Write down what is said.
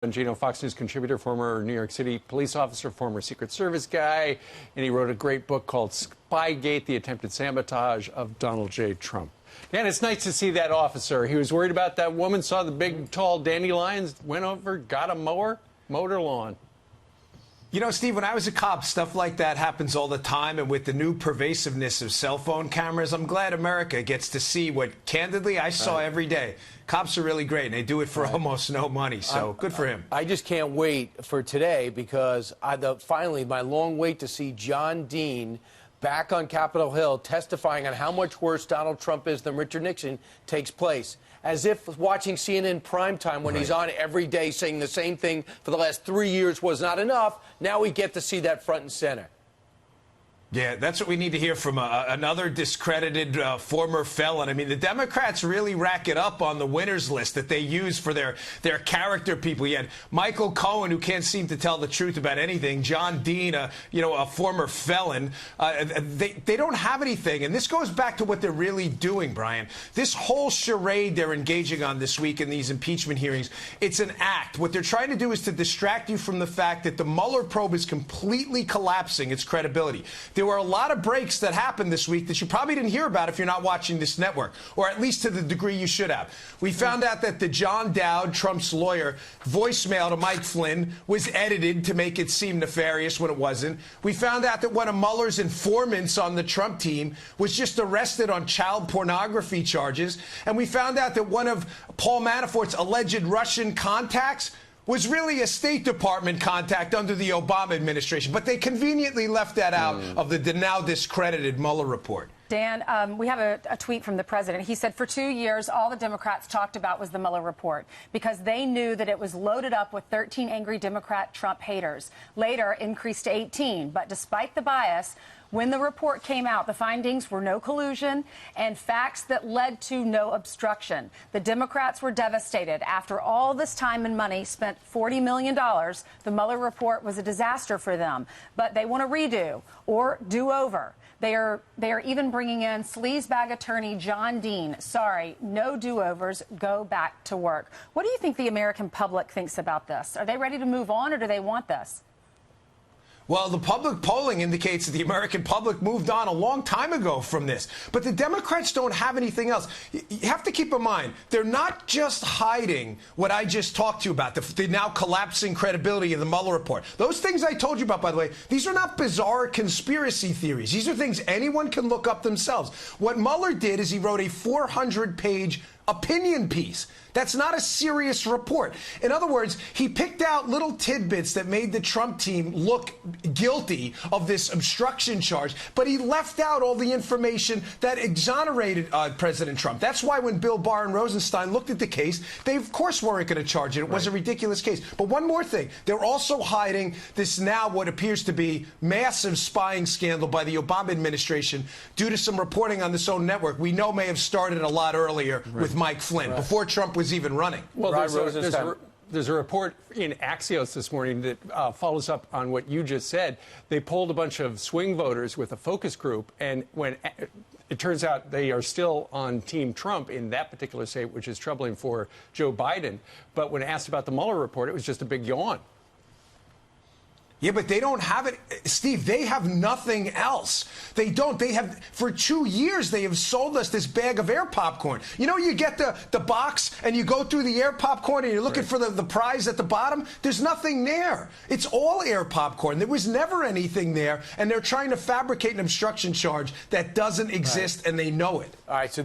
Bongino, Fox News contributor, former New York City police officer, former Secret Service guy, and he wrote a great book called Spygate, The Attempted Sabotage of Donald J. Trump. Dan, it's nice to see that officer. He was worried about that woman, saw the big, tall dandelions, went over, got a mower, mowed her lawn. You know, Steve, when I was a cop, stuff like that happens all the time. And with the new pervasiveness of cell phone cameras, I'm glad America gets to see what, candidly, I saw every day. Cops are really great, and they do it for almost no money. So good for him. I just can't wait for today because finally, my long wait to see John Dean back on Capitol Hill testifying on how much worse Donald Trump is than Richard Nixon takes place. As if watching CNN primetime when he's on every day saying the same thing for the last 3 years was not enough. Now we get to see that front and center. Yeah, that's what we need to hear from another discredited former felon. I mean, the Democrats really rack it up on the winners list that they use for their character people. You had Michael Cohen, who can't seem to tell the truth about anything. John Dean, a former felon. They don't have anything. And this goes back to what they're really doing, Brian. This whole charade they're engaging on this week in these impeachment hearings, it's an act. What they're trying to do is to distract you from the fact that the Mueller probe is completely collapsing its credibility. There were a lot of breaks that happened this week that you probably didn't hear about if you're not watching this network, or at least to the degree you should have. We found out that the John Dowd, Trump's lawyer, voicemail to Mike Flynn was edited to make it seem nefarious when it wasn't. We found out that one of Mueller's informants on the Trump team was just arrested on child pornography charges. And we found out that one of Paul Manafort's alleged Russian contacts was really a State Department contact under the Obama administration. But they conveniently left that out of the now discredited Mueller report. Dan, we have a tweet from the president. He said for 2 years, all the Democrats talked about was the Mueller report because they knew that it was loaded up with 13 angry Democrat Trump haters. Later, increased to 18. But despite the bias, when the report came out, the findings were no collusion and facts that led to no obstruction. The Democrats were devastated. After all this time and money spent $40 million, the Mueller report was a disaster for them. But they want to redo or do over. They are even bringing in sleazebag attorney John Dean. Sorry, no do-overs. Go back to work. What do you think the American public thinks about this? Are they ready to move on, or do they want this? Well, the public polling indicates that the American public moved on a long time ago from this. But the Democrats don't have anything else. You have to keep in mind, they're not just hiding what I just talked to you about, the now collapsing credibility of the Mueller report. Those things I told you about, by the way, these are not bizarre conspiracy theories. These are things anyone can look up themselves. What Mueller did is he wrote a 400-page opinion piece. That's not a serious report. In other words, he picked out little tidbits that made the Trump team look guilty of this obstruction charge, but he left out all the information that exonerated President Trump. That's why when Bill Barr and Rosenstein looked at the case, they of course weren't going to charge it. It was a ridiculous case. But one more thing, they're also hiding this now what appears to be massive spying scandal by the Obama administration due to some reporting on this own network we know may have started a lot earlier with Mike Flynn, before Trump was even running. Well, there's a report in Axios this morning that follows up on what you just said. They polled a bunch of swing voters with a focus group, and when it turns out they are still on Team Trump in that particular state, which is troubling for Joe Biden. But when asked about the Mueller report, it was just a big yawn. Yeah, but they don't have it. Steve, they have nothing else. They don't. They have, for 2 years, they have sold us this bag of air popcorn. You know, you get the box and you go through the air popcorn and you're looking for the prize at the bottom. There's nothing there. It's all air popcorn. There was never anything there. And they're trying to fabricate an obstruction charge that doesn't exist, and they know it. All right. So